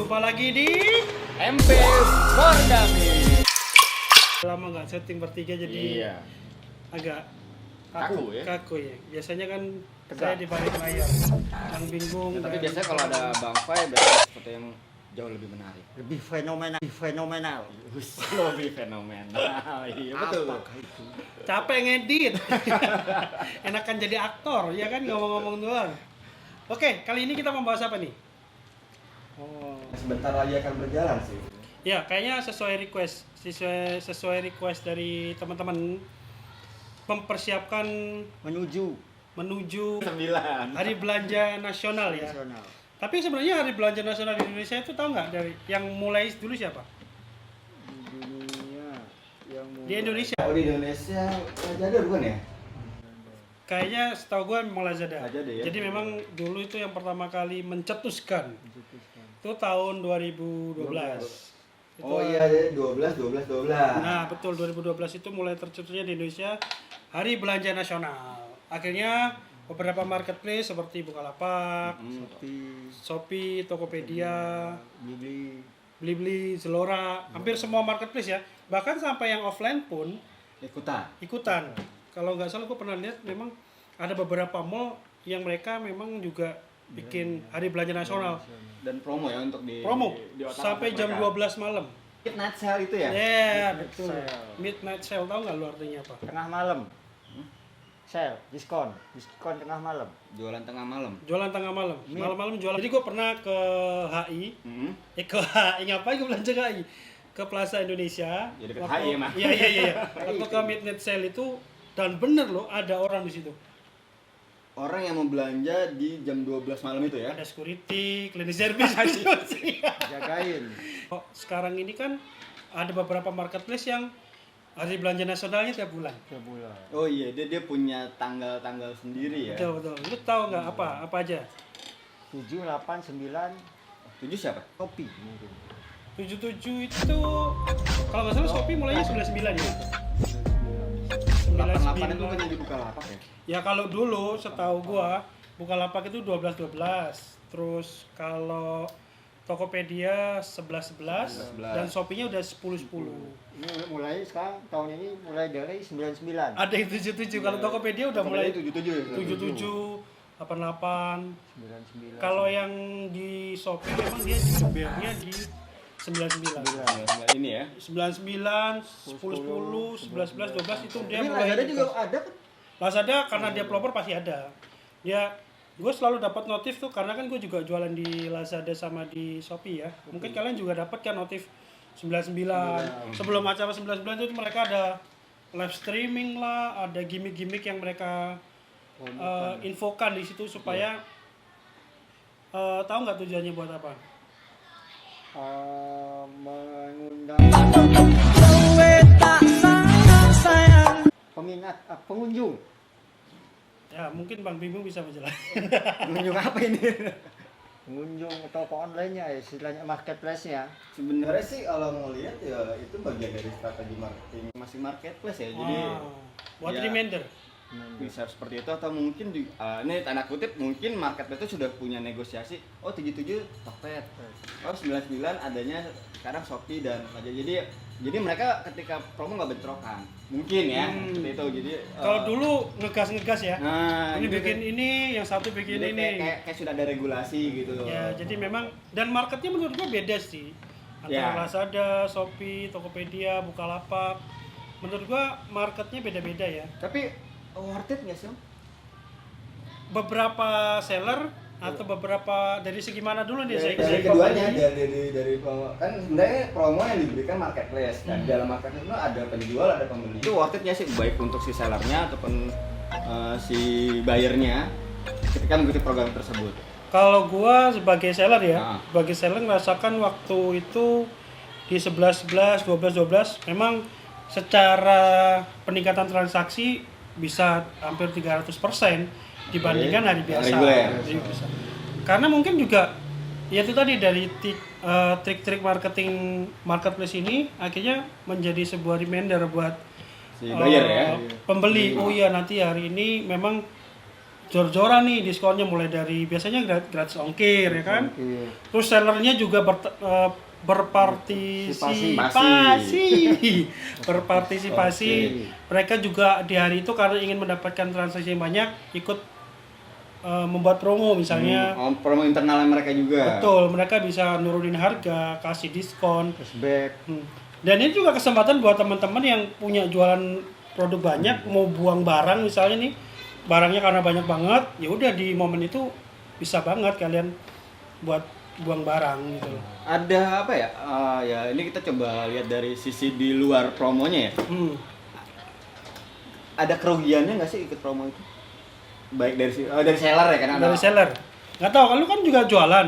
Jumpa lagi di MP Fordami. lama nggak setting bertiga jadi agak kaku ya. Biasanya kan saya di balik layar yang bingung. Ya, tapi dan- biasanya kalau ada Bang Fai biasanya sesuatu yang jauh lebih menarik. Lebih fenomenal. Lebih fenomenal. Iya betul. Apakah itu? capek ngedit. Enakan jadi aktor ya kan, ngomong-ngomong doang. Oke, kali ini kita membahas apa nih? Oh, Sebentar lagi akan berjalan sih. ya kayaknya sesuai request dari teman-teman mempersiapkan Menuju menuju 9. Hari Belanja Nasional ya. nasional. Tapi sebenarnya Hari Belanja Nasional di Indonesia itu tahu nggak dari yang mulai dulu siapa? Di dunia yang Di Indonesia. Oh di Indonesia Lazada bukan ya? Kayaknya setahu gue memang Lazada. Lazada ya. Jadi memang dulu itu yang pertama kali mencetuskan itu tahun 2012. Oh Itu, iya 12. Nah betul 2012 itu mulai tercetusnya di Indonesia Hari Belanja Nasional. Akhirnya beberapa marketplace seperti Bukalapak, Shopee, Tokopedia, Blibli, Zalora, hampir semua marketplace ya. Bahkan sampai yang offline pun ikutan. Kalau nggak salah gue pernah lihat memang ada beberapa mall yang mereka memang juga bikin Hari Belanja Nasional. Dan promo ya untuk di otak sampai jam mereka. 12 malam. Midnight sale itu ya? Ya, Midnight betul. sale. Midnight sale, tahu nggak lu artinya apa? Tengah malam. Sale, diskon tengah malam. Jualan tengah malam. Jualan tengah malam. Malam-malam jualan. Jadi gue pernah ke HI. Ke HI ngapain gue belanja ke HI? Ke Plaza Indonesia. Ya, dekat HI ya, Mas. Iya. Waktu ke midnight sale itu dan bener loh ada orang di situ. Orang yang mau belanja di jam 12 malam itu ya? Ada security, cleaning service. Jagain. Oh, sekarang ini kan ada beberapa marketplace yang Hari Belanja Nasionalnya tiap bulan. Tiap bulan. Oh iya, dia punya tanggal-tanggal sendiri ya? Betul. Lu tahu nggak apa aja? 7, 8, 9 7 siapa? kopi mungkin. 77 itu kalau nggak salah Shopee mulainya 99 ya. 88 itu kan 99. jadi Bukalapak ya? Ya kalau dulu setahu gua Bukalapak itu 12. Terus kalau Tokopedia 11 dan Shopee-nya udah 10. Ini mulai sekarang tahun ini mulai dari 99. Ada yang 77. Kalau Tokopedia udah mulai 77 ya? 77, 88. 99. Kalau yang di Shopee memang dia jebernya di 99. Ini ya? 99, 10, 11, 12 itu dia Tapi mulai. Lazada juga ada kan? Lazada karena dia pelopor pasti ada. Ya, gue selalu dapat notif tuh karena kan gue juga jualan di Lazada sama di Shopee ya. Mungkin kalian juga dapat kan notif 99. Sebelum acara 99 itu mereka ada live streaming lah, ada gimmick-gimmick yang mereka infokan di situ supaya tahu nggak tujuannya buat apa? Mengundang peminat, pengunjung. Ya, mungkin Bang Bimbo bisa menjelaskan. Menunjuk apa ini? Pengunjung toko online-nya, istilahnya marketplace-nya. Sebenarnya sih kalau mau lihat ya itu bagian dari strategi marketing masih marketplace ya. Jadi Buat ya, reminder. bisa seperti itu atau mungkin ini tanda kutip mungkin marketplace itu sudah punya negosiasi. Oh 77 Tokped. Oh 99 adanya sekarang Shopee dan aja. Jadi mereka ketika promo nggak bentrokan. Mungkin ya seperti itu. Jadi Kalau dulu ngegas ya. nah, Ini gitu bikin kan. ini, yang satu bikin Jadi ini. kayak sudah ada regulasi gitu. Ya, jadi memang dan marketnya menurut gua beda sih. Antara Ya. Lazada, Shopee, Tokopedia, Bukalapak. Menurut gua marketnya beda-beda ya. Tapi worth it nggak sih? Beberapa seller atau beberapa dari segi mana dulu nih saya Dari keduanya dari promo kan sebenarnya promo yang diberikan marketplace dan di dalam marketplace itu ada penjual ada pembeli itu worth it nggak sih baik untuk si sellernya ataupun si buyernya ketika mengikuti program tersebut. Kalau gua sebagai seller ya, Nah. sebagai seller merasakan waktu itu di 11 12 memang secara peningkatan transaksi bisa hampir 300% dibandingkan hari biasa. Reguler. Hari biasa. Karena mungkin juga ya itu tadi dari trik-trik marketing marketplace ini akhirnya menjadi sebuah reminder buat Si buyer ya. pembeli. Oh iya nanti hari ini memang jor-joran nih diskonnya, mulai dari biasanya gratis ongkir ya kan. Oke. Terus sellernya juga berpartisipasi. Mereka juga di hari itu karena ingin mendapatkan transaksi yang banyak, ikut membuat promo misalnya. Promo internalnya mereka juga. Betul, mereka bisa nurunin harga, kasih diskon. Cashback. Dan ini juga kesempatan buat teman-teman yang punya jualan produk banyak, mau buang barang misalnya nih, barangnya karena banyak banget, ya udah di momen itu bisa banget kalian buat buang barang gitu. Ada apa ya? Ya ini kita coba lihat dari sisi di luar promonya ya. Ada kerugiannya nggak sih ikut promo itu? Baik dari seller ya kan? Dari seller. Nggak tahu, kan lu kan juga jualan.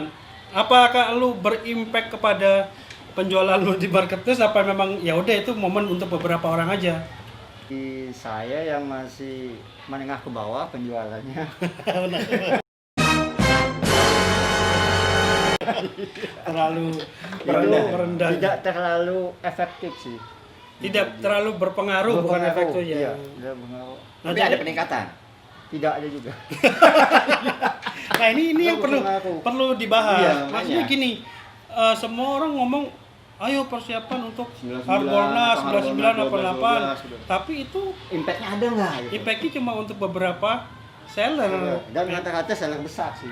Apakah lu berimpact kepada penjualan lu di marketplace, apa memang ya udah itu momen untuk beberapa orang aja? Di saya yang masih menengah ke bawah penjualannya. terlalu rendah. Tidak terlalu efektif sih. Tidak terlalu berpengaruh, bukan efek itu ya. Iya, tidak berpengaruh. Tapi ada peningkatan. Tidak ada juga. Nah ini yang perlu dibahas. Iya, Maksudnya makanya. gini, semua orang ngomong, ayo persiapan untuk 99, Harbolnas atau 9988, 12, tapi itu Impactnya ada nggak? Gitu? impactnya cuma untuk beberapa seller. Dan rata-rata seller besar sih.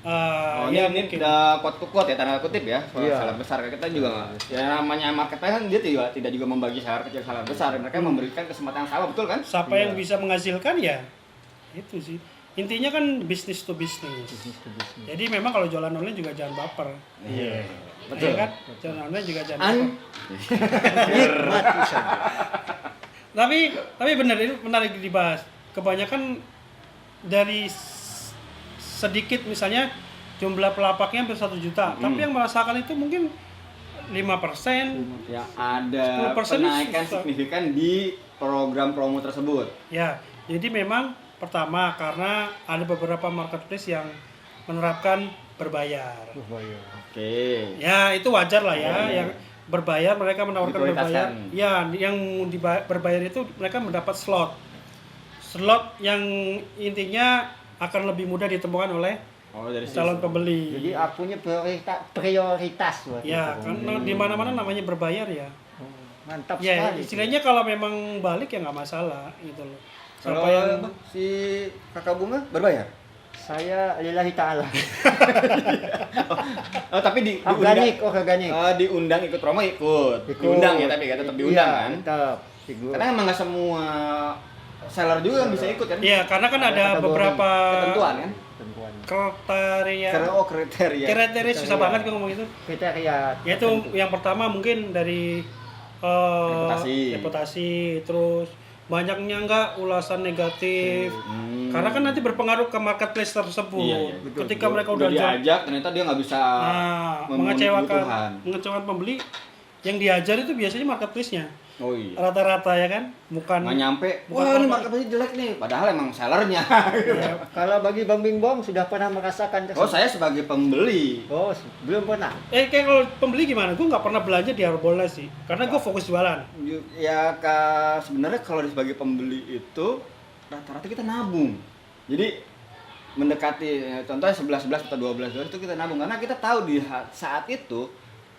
Ya ini mungkin. udah quote to quote ya, tanda kutip ya, soal Iya. seller besar. Kita juga nggak, ya namanya marketplace kan dia tidak juga membagi seller kecil seller besar, mereka memberikan kesempatan yang sama, betul kan? Siapa yang bisa menghasilkan ya itu sih. Intinya kan bisnis to bisnis. Jadi memang kalau jualan online juga jangan baper. Iya. Betul kan? Jualan online juga jangan baper. Nikmati saja. Tapi benar, ini menarik dibahas. Kebanyakan dari sedikit misalnya jumlah pelapaknya hampir 1 juta, tapi yang merasakan itu mungkin 5%. Ya ada 10% penaikan susah. signifikan di program promo tersebut. Ya, jadi memang pertama karena ada beberapa marketplace yang menerapkan berbayar. Oke. Ya, itu wajar lah ya, yang berbayar mereka menawarkan berbayar. Diprioritaskan. Ya, yang berbayar itu mereka mendapat slot. Slot yang intinya akan lebih mudah ditemukan oleh Dari calon pembeli. Jadi akunya prioritas buat Ya, itu. karena di mana-mana namanya berbayar ya. Mantap Ya, sekali. istilahnya kalau memang balik ya nggak masalah gitu loh. Kalau Siapa yang si kakak bunga berbayar? Saya lillahi ta'ala. Tapi Organik. diundang ikut promo ikut. Diundang ya, tapi tetap diundang kan? Tetap. Karena emang nggak semua seller juga yang bisa ikut kan? Iya, karena kan ada kategori, beberapa Ketentuan kan? Tentuan. kriteria. Kriteria. Kriteria susah banget gue ngomong itu. Kriteria. Yaitu yang pertama mungkin dari reputasi, terus banyaknya enggak ulasan negatif. Karena kan nanti berpengaruh ke marketplace tersebut. Iya, Ketika mereka udah diajak, ternyata dia nggak bisa memenuhi kebutuhan. mengecewakan pembeli, yang diajar itu biasanya marketplace-nya. Oh iya. Rata-rata ya kan, bukan Nggak nyampe, bukan wah ini apa- marketplace jelek nih, padahal emang sellernya. ya, Kalau bagi Bang Bing Bong sudah pernah merasakan Oh saya sebagai pembeli. Oh, belum pernah. kayak kalau pembeli gimana? Gue nggak pernah belanja di Harbolnas sih, karena gue fokus jualan. Ya sebenarnya kalau sebagai pembeli itu rata-rata kita nabung. Jadi mendekati contohnya 11 atau 12 itu kita nabung karena kita tahu di saat itu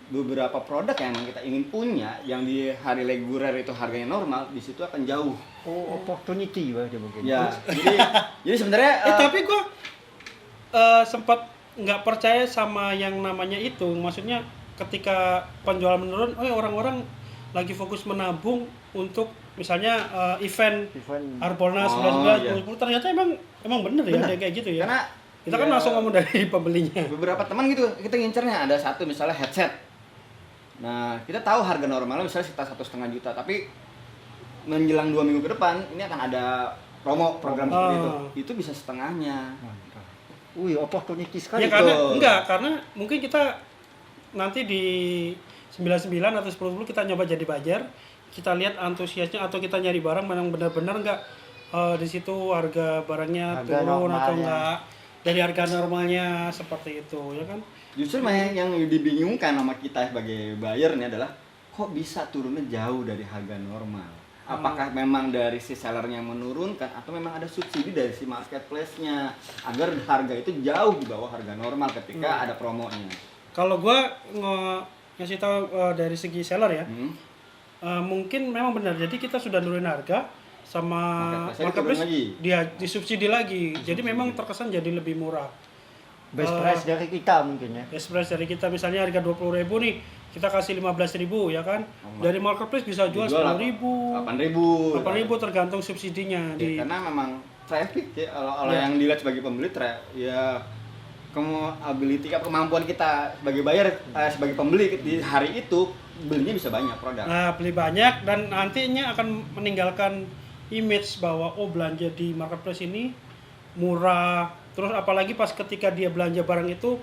beberapa produk yang emang kita ingin punya yang di hari reguler itu harganya normal, di situ akan jauh. Oh, opportunity berarti mungkin. Ya, jadi sebenarnya Tapi gue sempat nggak percaya sama yang namanya itu. Maksudnya ketika penjualan menurun, orang-orang lagi fokus menabung untuk misalnya event Harbolnas 19, 20. Ternyata emang bener ya ada kayak gitu ya. karena Kita kan langsung ngomong dari pembelinya. beberapa teman gitu kita ngincernya ada satu misalnya headset. Nah, kita tahu harga normalnya misalnya sekitar 1,5 juta, tapi menjelang 2 minggu ke depan ini akan ada program seperti itu. Itu bisa setengahnya. Wih, opportunity sekali. Ya karena mungkin kita nanti di 99 atau 10 kita nyoba jadi buyer, kita lihat antusiasnya atau kita nyari barang yang benar-benar enggak di situ harga barangnya Harga turun atau normalnya. enggak dari harga normalnya seperti itu ya kan. Justru yang dibingungkan sama kita sebagai buyer ini adalah kok bisa turunnya jauh dari harga normal. Apakah memang dari si sellernya menurunkan atau memang ada subsidi dari si marketplace-nya agar harga itu jauh di bawah harga normal ketika ada promonya. Kalau gua ngasih tahu dari segi seller ya, mungkin memang benar. Jadi kita sudah nurunin harga sama marketplace dia disubsidi lagi. Jadi memang terkesan jadi lebih murah. Best price dari kita mungkin ya. Best price dari kita misalnya harga 20.000 nih, kita kasih 15.000 ya kan. Dari marketplace bisa jual 10.000, 8.000 tergantung subsidinya ya, karena memang traffic ya kalau yang dilihat sebagai pembeli ya kemampuan kita sebagai buyer sebagai pembeli di hari itu belinya bisa banyak produk. Nah, beli banyak dan nantinya akan meninggalkan image bahwa belanja di marketplace ini murah. Terus apalagi pas ketika dia belanja barang itu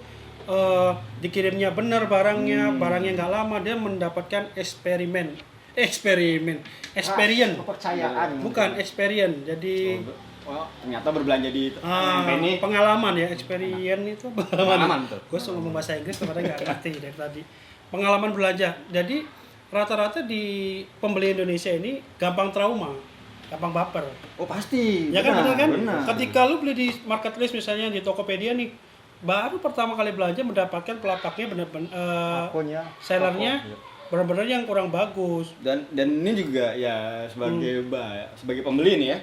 dikirimnya benar barangnya nggak lama, dia mendapatkan experience kepercayaan bukan experience. Jadi ternyata berbelanja di ini pengalaman ya, experience itu pengalaman. Betul. Gue selalu ngomong bahasa Inggris sebenarnya nggak ngerti dari tadi. Pengalaman belanja. Jadi rata-rata di pembeli Indonesia ini gampang trauma, gampang baper. Oh pasti. Ya kan benar kan? Ketika lu beli di marketplace misalnya di Tokopedia nih, baru pertama kali belanja mendapatkan pelapaknya benar-benar sellernya benar-benar yang kurang bagus. Dan ini juga ya sebagai pembeli nih ya.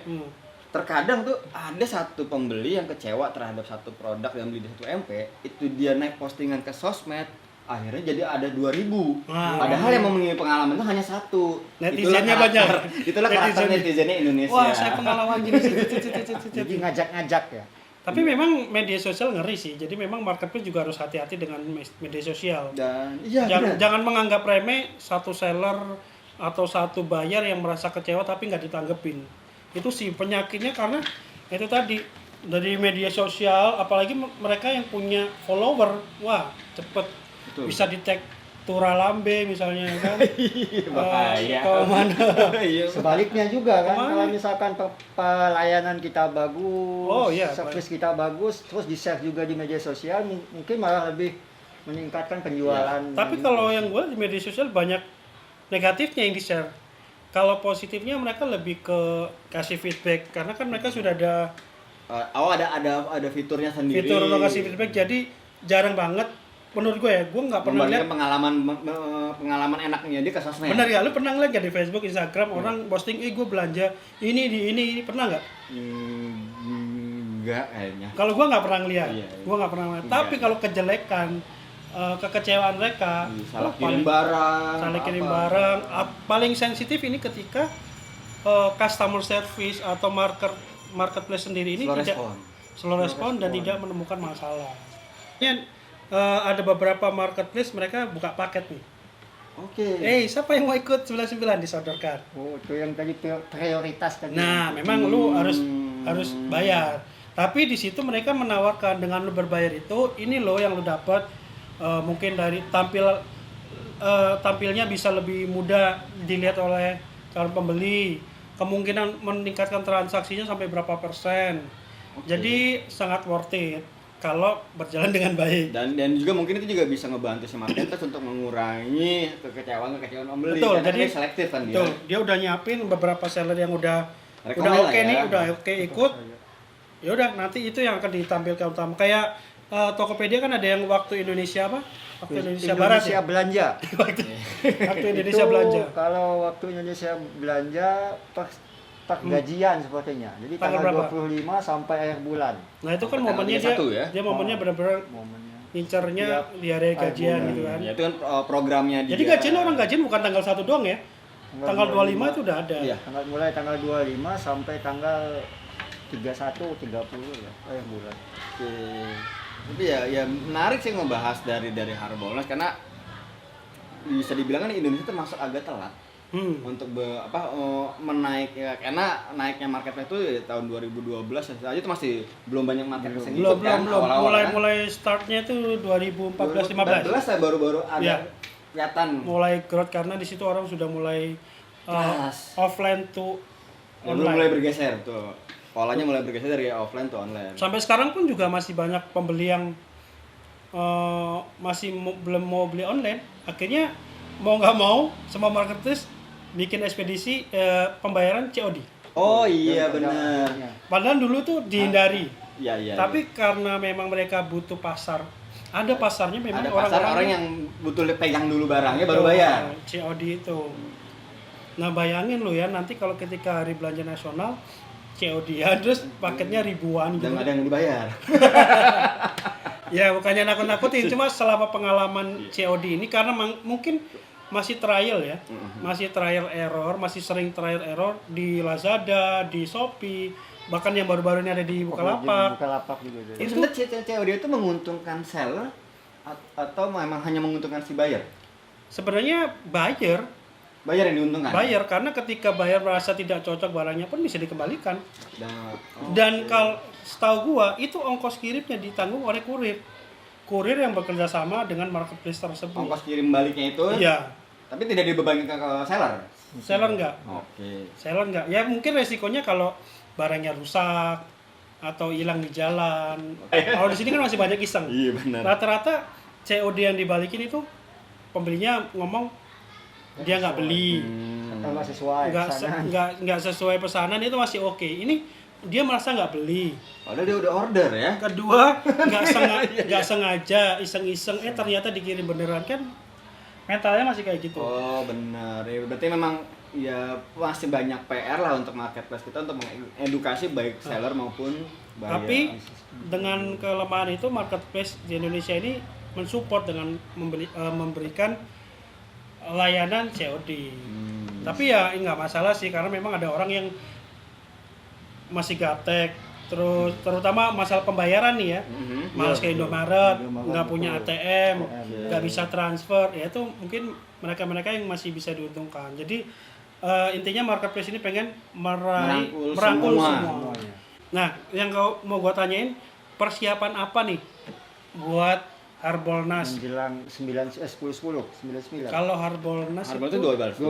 Terkadang tuh ada satu pembeli yang kecewa terhadap satu produk yang beli di 1 MP, itu dia naik postingan ke sosmed, akhirnya jadi ada 2.000. Padahal yang memiliki pengalaman itu hanya satu. Netizennya banyak. Itulah karakter netizennya Indonesia. Wah, saya pengalaman gini. Jadi ngajak-ngajak ya. Tapi memang media sosial ngeri sih. Jadi memang marketplace juga harus hati-hati dengan media sosial. Dan jangan menganggap remeh satu seller atau satu buyer yang merasa kecewa tapi nggak ditanggepin. Itu sih penyakitnya, karena itu tadi dari media sosial, apalagi mereka yang punya follower, wah cepet. Betul. Bisa di tag Tura Lambe misalnya kan. Bahaya. Kemana? Sebaliknya juga kan, kalau misalkan pelayanan kita bagus, service kita bagus, terus di-share juga di media sosial, mungkin malah lebih meningkatkan penjualan. Tapi kalau yang gue di media sosial banyak negatifnya yang di-share. Kalau positifnya mereka lebih ke kasih feedback, karena kan mereka sudah ada ada fiturnya sendiri. Fitur untuk kasih feedback, jadi jarang banget. Menurut gue ya, gue nggak pernah lihat pengalaman enaknya dia ke sosmed. Bener ya, lu pernah ngeliat gak di Facebook, Instagram orang posting, gue belanja ini pernah nggak? Enggak kayaknya. Kalau gue nggak pernah ngeliat, gue nggak pernah ngeliat. Tapi kalau kejelekan, kekecewaan mereka, salah kirim barang, paling sensitif ini ketika customer service atau marketplace sendiri ini slow respon dan tidak menemukan masalah. Ini ada beberapa marketplace mereka buka paket nih. Oke. Siapa yang mau ikut 99 disodorkan? Oh, itu yang tadi prioritas tadi. Nah, memang lu harus bayar. Tapi di situ mereka menawarkan dengan lu berbayar itu, ini lo yang lu dapat. Mungkin dari tampilnya bisa lebih mudah dilihat oleh calon pembeli, kemungkinan meningkatkan transaksinya sampai berapa persen. Jadi sangat worth it kalau berjalan dengan baik. Dan juga mungkin itu juga bisa ngebantu si marketplace untuk mengurangi kekecewaan pembeli. Betul, jadi selektif kan dia. Betul, dia udah nyiapin beberapa seller yang udah oke ikut. Ya udah, nanti itu yang akan ditampilkan utama. Kayak Tokopedia kan ada yang waktu Indonesia apa? Waktu Indonesia Barat ya? Belanja. waktu Indonesia belanja. Kalau waktu Indonesia belanja pas gajian sepertinya. Jadi tanggal 25 sampai akhir bulan. Nah, itu kan momennya dia momennya benar-benar ngincernya di hari gajian gitu kan. Ya itu kan programnya dia. Jadi gajian orang gajian bukan tanggal 1 doang ya. Tanggal 25 itu udah ada. Iya. Mulai tanggal 25 sampai tanggal 31, 30 ya, akhir bulan. Oke. Tapi ya menarik sih ngebahas dari Harbolnas, karena bisa dibilang kan Indonesia termasuk agak telat untuk menaik ya, karena naiknya marketnya itu ya, tahun 2012 aja itu masih belum banyak marketplace yang ikut kan awal-awal mulai startnya itu 2014-15 ya baru ada kelihatan mulai growth, karena di situ orang sudah mulai offline to online. Mulai bergeser tuh. Polanya mulai bergeser dari offline ke online. Sampai sekarang pun juga masih banyak pembeli yang belum mau beli online. Akhirnya mau nggak mau semua marketplace bikin ekspedisi pembayaran COD. Oh iya benar. Padahal dulu tuh dihindari. Iya. Tapi karena memang mereka butuh pasar, ada pasarnya memang Ada pasar orang yang butuh pegang dulu barangnya baru bayar. COD itu. Nah bayangin lo ya, nanti kalau ketika hari belanja nasional COD ya, terus paketnya ribuan gitu. Dan ada yang dibayar. Ya bukannya nakut-nakutin, cuma selama pengalaman COD ini karena mungkin masih trial ya, masih trial error, masih sering trial error di Lazada, di Shopee, bahkan yang baru-baru ini ada di Bukalapak. Bukalapak juga. Itu sebenarnya COD itu menguntungkan seller atau memang hanya menguntungkan si buyer? Sebenarnya buyer yang diuntungkan. Buyer, karena ketika buyer merasa tidak cocok barangnya pun bisa dikembalikan. Dan kalau setahu gua itu ongkos kirimnya ditanggung oleh kurir yang bekerja sama dengan marketplace tersebut. Ongkos kirim baliknya itu? Iya. Tapi tidak dibebani ke seller? Seller enggak. Oke. Seller enggak. Ya mungkin resikonya kalau barangnya rusak atau hilang di jalan. Kalau di sini kan masih banyak iseng. Iya benar. Rata-rata COD yang dibalikin itu pembelinya ngomong dia nggak beli, nggak sesuai nggak sesuai pesanan, itu masih oke. Ini dia merasa nggak beli. Padahal dia udah order ya. Kedua nggak sengaja iseng-iseng ternyata dikirim beneran, kan mentalnya masih kayak gitu. Oh benar ya, berarti memang ya masih banyak PR lah untuk marketplace kita untuk mengedukasi baik seller maupun buyer. Tapi dengan kelemahan itu marketplace di Indonesia ini mensupport dengan memberikan layanan COD. Tapi ya nggak masalah sih, karena memang ada orang yang masih gaptek, terus terutama masalah pembayaran nih ya, malas ke Indomaret, nggak punya ATM, nggak bisa transfer, ya itu mungkin mereka yang masih bisa diuntungkan. Jadi intinya marketplace ini pengen merangkul semua. Nah, yang mau gua tanyain, persiapan apa nih buat Harbolnas menjelang 10-10 Kalau Harbolnas itu 12.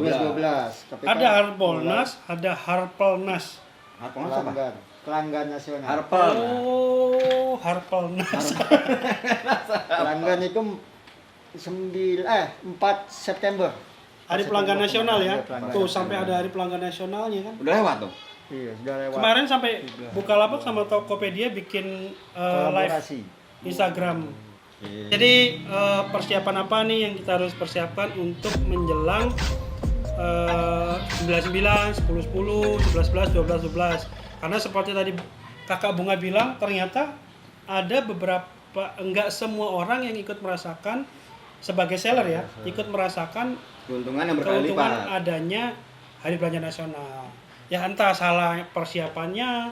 Ada Harbolnas, ada Harpelnas. Harpelnas apa? Pelanggan nasional. Harpel. Oh, Harpelnas. Pelanggan itu 4 September. Hari pelanggan nasional ya. Tuh nasional. sampai ada hari pelanggan nasionalnya kan. Udah lewat tuh. Iya, sudah lewat. Kemarin sampai Bukalapak sama Tokopedia bikin live Instagram. Jadi persiapan apa nih yang kita harus persiapkan untuk menjelang 9/9, 10/10, 11/11, 12/12. Karena seperti tadi Kakak Bunga bilang, ternyata ada beberapa, enggak semua orang yang ikut merasakan sebagai seller ya, ikut merasakan keuntungan yang berkali lipat adanya Hari Belanja Nasional. Ya entah salah persiapannya,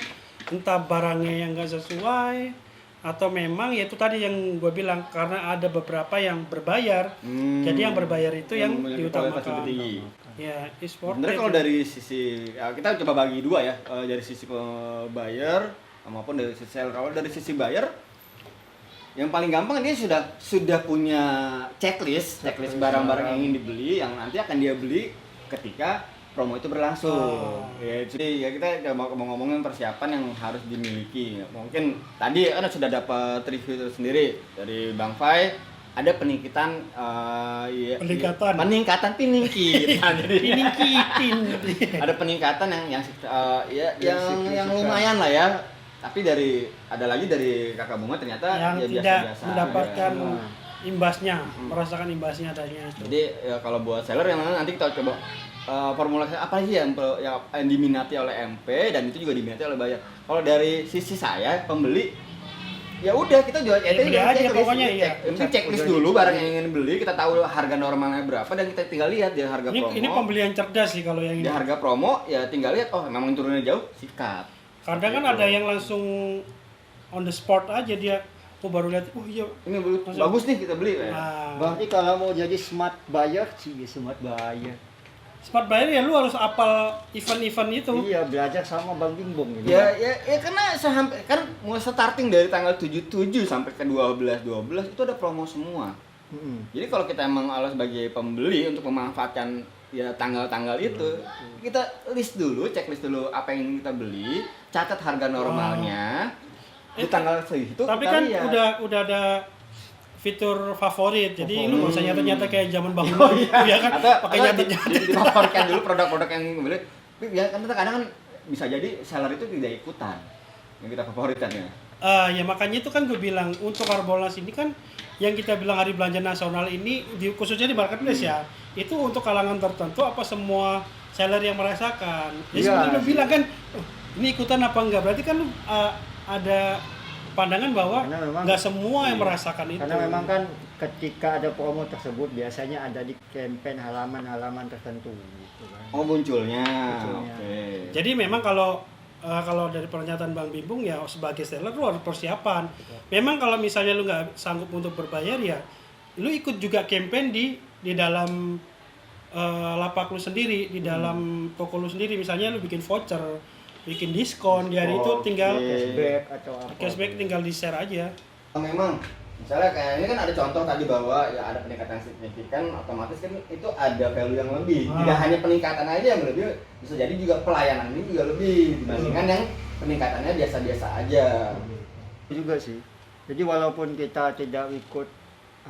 entah barangnya yang enggak sesuai, atau memang ya itu tadi yang gue bilang, karena ada beberapa yang berbayar, jadi yang berbayar itu yang diutamakan. Ya, e-sport. Sebenarnya kalau dari sisi kita coba bagi dua ya, dari sisi buyer maupun dari sisi seller. Kalau dari sisi buyer, yang paling gampang dia sudah punya checklist barang-barang yang ingin dibeli, yang nanti akan dia beli ketika promo itu berlangsung. Ya, jadi ya kita coba ngomongin persiapan yang harus dimiliki. Mungkin tadi kan sudah dapat review itu sendiri dari Bang Fai, ada peningkatan ada peningkatan yang lumayan lah ya. Tapi ada lagi dari Kakak Bunga ternyata yang ya tidak biasa-biasa mendapatkan imbasnya, merasakan imbasnya adanya itu. Jadi ya, kalau buat seller yang nanti kita coba formulasi apa sih yang diminati oleh MP dan itu juga diminati oleh buyer. Kalau dari sisi saya pembeli, ya udah kita jual checklist dulu barang yang ingin beli, kita tahu harga normalnya berapa dan kita tinggal lihat di harga promo. Ini pembelian cerdas sih kalau yang ini. Di harga promo ya tinggal lihat, oh memang turunnya jauh, sikat. Kadang kan ada yang langsung on the spot aja, dia baru lihat, oh iya ini bagus nih kita beli. Nah, berarti kalau mau jadi smart buyer ya lu harus apal event-event itu. Iya, belajar sama Bang Bingbong gitu. Ya karena kan mulai starting dari tanggal 7 sampai ke 12 itu ada promo semua. Jadi kalau kita emang harus sebagai pembeli untuk memanfaatkan ya tanggal-tanggal itu, kita checklist dulu apa yang ingin kita beli, catat harga normalnya di tanggal segitu. Tapi kan udah ada fitur favorit. Jadi lu nggak usah nyata-nyata kayak zaman bangunan. Ya kan? Atau Pakai nyata-nyata. difavoritkan dulu produk-produk yang beli. Ya kan kadang kan bisa jadi seller itu tidak ikutan yang kita favoritkan ya. Ya makanya itu kan gue bilang untuk Harbolnas ini kan yang kita bilang hari belanja nasional ini khususnya di marketplace ya, itu untuk kalangan tertentu apa semua seller yang merasakan. Ya seperti lu bilang kan, ini ikutan apa enggak, berarti kan lu ada pandangan bahwa nggak semua yang merasakan itu. Karena memang kan ketika ada promo tersebut biasanya ada di campaign halaman-halaman tertentu gitu kan. Oh munculnya. Oke. Jadi memang kalau dari pernyataan Bang Bimbung ya sebagai seller lu harus persiapan. Memang kalau misalnya lu nggak sanggup untuk berbayar ya, lu ikut juga campaign di dalam lapak lu sendiri, di dalam toko lu sendiri. Misalnya lu bikin voucher, bikin diskon di hari itu tinggal cashback atau apa. Cashback tinggal di share aja. Memang misalnya kayak ini kan ada contoh tadi bahwa ya ada peningkatan signifikan, otomatis kan itu ada value yang lebih. Tidak hanya peningkatan aja yang lebih, bisa jadi juga pelayanan ini juga lebih dibandingkan yang peningkatannya biasa-biasa aja. Juga sih. Jadi walaupun kita tidak ikut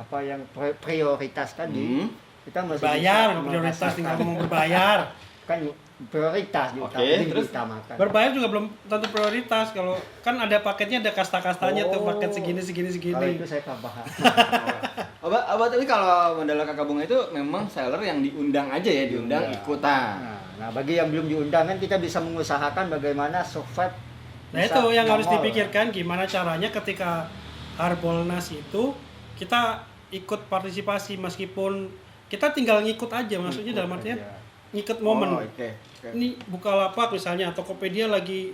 apa yang prioritas tadi, kita masih bayar, prioritas tinggal ngomong berbayar. Kan prioritas diutamakan. Berbayar juga belum tentu prioritas. Kalau kan ada paketnya, ada kasta-kastanya tuh, paket segini. Kalau itu saya tak paham. Tapi kalau Mandala Kakak Bunga itu memang seller yang diundang aja ya, diundang ikutan. Nah, bagi yang belum diundang kan kita bisa mengusahakan bagaimana survive. Nah itu yang harus dipikirkan, gimana caranya ketika Harbolnas itu kita ikut partisipasi meskipun kita tinggal ngikut aja, maksudnya dalam artian ngikut momen. Ini Bukalapak misalnya, Tokopedia lagi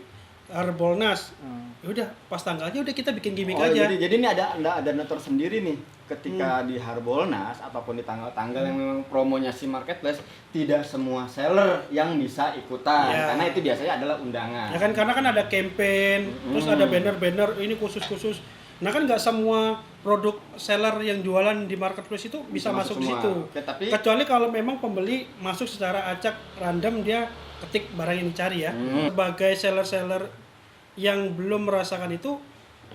Harbolnas. Ya udah pas tanggalnya udah kita bikin gimmick aja. Jadi ini ada notor sendiri nih ketika di Harbolnas ataupun di tanggal-tanggal yang memang promonya si marketplace, tidak semua seller yang bisa ikutan karena itu biasanya adalah undangan. Ya kan, karena kan ada campaign, terus ada banner-banner ini khusus-khusus. Nah kan nggak semua produk seller yang jualan di marketplace itu bisa masuk di situ. Kecuali kalau memang pembeli masuk secara acak random, dia ketik barang yang dicari ya. Sebagai seller-seller yang belum merasakan itu,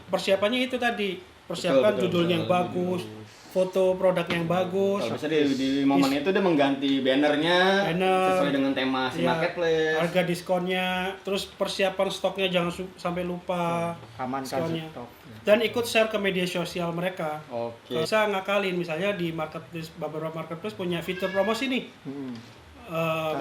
persiapannya itu tadi, persiapan judulnya yang bagus, foto produk yang bagus. Kalau bisa di momen itu dia mengganti banner sesuai dengan tema si marketplace, harga diskonnya, terus persiapan stoknya jangan sampai lupa, amankan stok. Dan ikut share ke media sosial mereka. Bisa ngakalin, misalnya di marketplace, beberapa marketplace punya fitur promosi nih.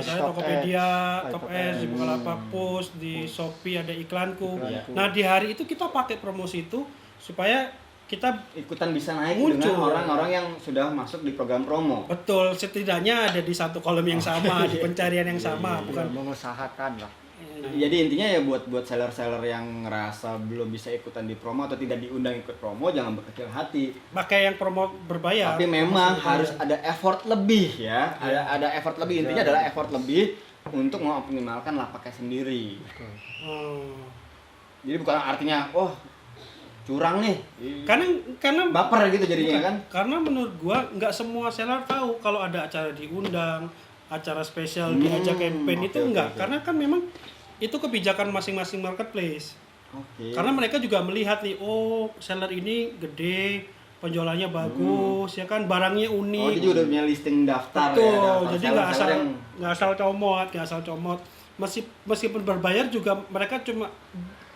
Misalnya Tokopedia, Top S, di Bukalapak Push, di Shopee ada iklanku. Nah di hari itu kita pakai promosi itu supaya kita ikutan bisa naik dengan orang-orang yang sudah masuk di program promo. Betul, setidaknya ada di satu kolom yang sama, di pencarian yang sama, bukan mengusahakan lah. Jadi intinya ya buat seller-seller yang ngerasa belum bisa ikutan di promo atau tidak diundang ikut promo, jangan berkecil hati. Pakai yang promo berbayar. Tapi memang harus ada effort lebih ya. Ada effort lebih, intinya adalah effort lebih untuk mengoptimalkan lapaknya sendiri. Jadi bukan artinya curang nih. Karena baper gitu jadinya kan. Karena menurut gua nggak semua seller tahu kalau ada acara diundang, acara spesial diajak campaign itu enggak. Karena kan memang itu kebijakan masing-masing marketplace. Karena mereka juga melihat nih, seller ini gede, penjualannya bagus, ya kan, barangnya unik. Jadi udah punya listing daftar. Betul, jadi nggak asal comot. Meskipun berbayar juga mereka cuma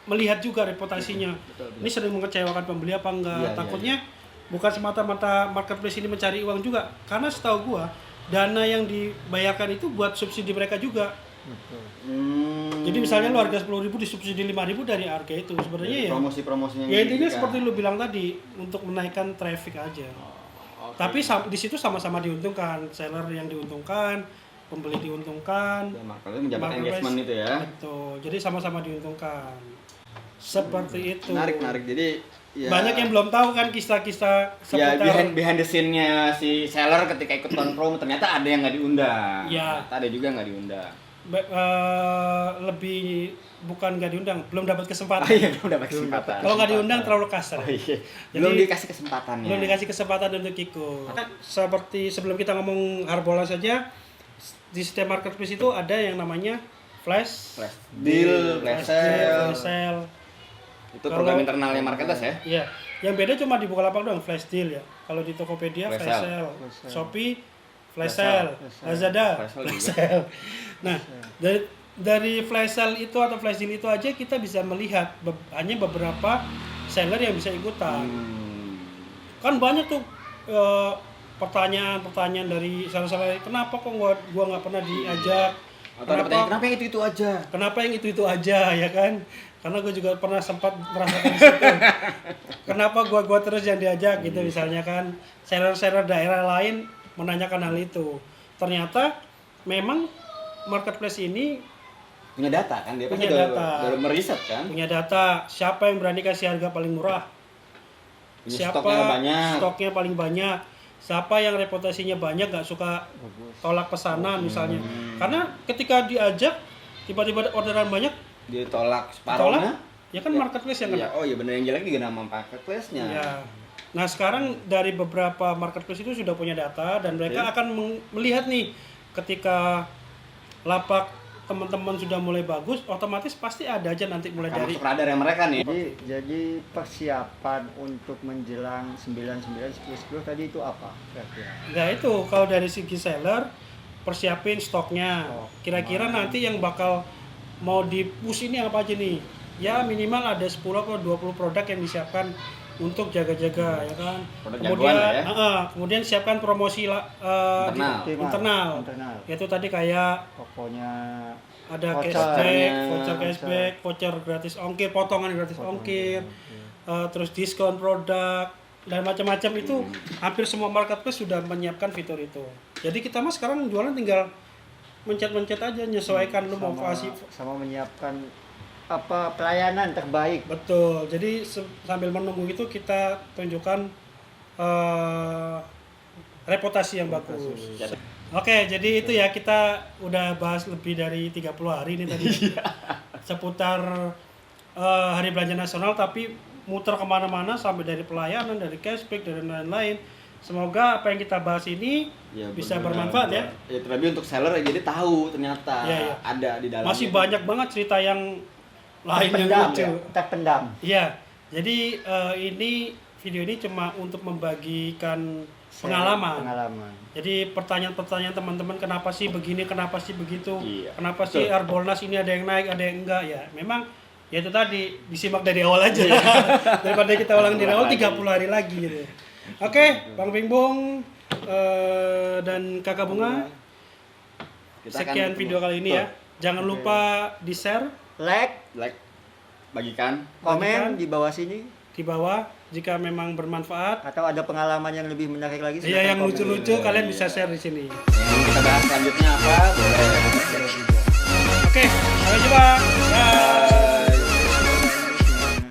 melihat juga reputasinya. Betul. Ini sering mengecewakan pembeli apa enggak? Takutnya bukan semata-mata marketplace ini mencari uang juga, karena setahu gua dana yang dibayarkan itu buat subsidi mereka juga. Jadi misalnya lu harga 10.000 disubsidi 5.000 dari harga itu sebenarnya ya. Promosi-promosinya. Ya intinya seperti lu bilang tadi, untuk menaikkan traffic aja. Tapi di situ sama-sama diuntungkan, seller yang diuntungkan, pembeli diuntungkan. Ya, makanya menjabat engagement itu ya. Betul. Jadi sama-sama diuntungkan. Seperti itu. Menarik. Jadi ya, banyak yang belum tahu kan kisah-kisah seputar behind the scene-nya si seller ketika ikutan promo, ternyata ada yang nggak diundang. Ya. Ternyata ada juga nggak diundang. Lebih bukan nggak diundang, belum dapat kesempatan. Belum dapat kesempatan. Kalau nggak diundang terlalu kasar. Belum dikasih kesempatannya. Belum dikasih kesempatan untuk ikut. Seperti sebelum kita ngomong Harbolnas saja, di setiap marketplace itu ada yang namanya flash deal, flash sale. Itu program internalnya marketplace ya? Iya. Yang beda cuma di Bukalapak doang flash deal ya. Kalau di Tokopedia Flash flash sale. sale, Shopee flash sale, Lazada Flash sale flash juga. sale. Nah, dari flash sale itu atau flash deal itu aja kita bisa melihat hanya beberapa seller yang bisa ikutan. Kan banyak tuh pertanyaan-pertanyaan dari seller-seller, kenapa kok gua nggak pernah diajak? Atau ada pertanyaan, kenapa yang itu aja? Kenapa yang itu aja ya kan? Karena gue juga pernah sempat merasakan di situ. Kenapa gua terus yang diajak gitu misalnya kan seller-seller daerah lain menanyakan hal itu. Ternyata memang marketplace ini Punya data kan, dia punya pasti data. udah meriset kan? Punya data siapa yang berani kasih harga paling murah. Punya Siapa stoknya paling banyak. Siapa yang reputasinya banyak gak suka tolak pesanan misalnya. Karena ketika diajak tiba-tiba orderan banyak ditolak separuhnya. Ya kan marketplace yang Iya, kena. oh iya bener, yang jelek juga nama marketplace-nya. Ya. Nah sekarang dari beberapa marketplace itu sudah punya data dan mereka akan melihat nih ketika lapak teman-teman sudah mulai bagus, otomatis pasti ada aja nanti mulai Akan dari masuk radar yang mereka nih. Jadi persiapan untuk menjelang 99 10 tadi itu apa kira-kira? Nah itu kalau dari segi seller persiapin stoknya. Kira-kira nanti yang bakal mau di-push ini apa aja nih? Ya minimal ada 10 atau 20 produk yang disiapkan untuk jaga-jaga ya kan. Produk Kemudian jagoan lah ya. kemudian siapkan promosi internal. Yaitu tadi kayak Pokoknya ada voucher. cashback, voucher gratis ongkir, potongan gratis ongkir, terus diskon produk dan macam-macam itu hampir semua marketplace sudah menyiapkan fitur itu. Jadi kita mah sekarang jualan tinggal mencet-mencet aja, menyesuaikan lu mau kasih. Sama menyiapkan apa pelayanan terbaik. Betul. Jadi sambil menunggu itu kita tunjukkan reputasi yang bagus. Oke, jadi itu ya kita udah bahas lebih dari 30 hari ini tadi seputar Hari Belanja Nasional, tapi muter kemana-mana sampai dari pelayanan, dari cashback, dan lain-lain. Semoga apa yang kita bahas ini bisa bermanfaat ya. Ya terlebih untuk seller jadi tahu ternyata ada di dalamnya. Masih banyak banget cerita yang lain yang lucu. Terpendam. Iya. Jadi ini video ini cuma untuk membagikan pengalaman. Jadi pertanyaan-pertanyaan teman-teman, kenapa sih begini, kenapa sih begitu, kenapa sih Harbolnas ini ada yang naik, ada yang enggak ya. Memang ya itu tadi disimak dari awal aja. Daripada kita ulang dari awal 30 hari lagi gitu. Oke, Bang Bingbong dan Kakak Bunga. Sekian video kali ini ya. Jangan lupa di-share, like, bagikan, komen di bawah sini. di bawah jika memang bermanfaat. Atau ada pengalaman yang lebih menarik lagi. Iya, yang lucu-lucu kalian bisa share di sini. kita bahas selanjutnya apa boleh. Oke, sampai jumpa. Bye.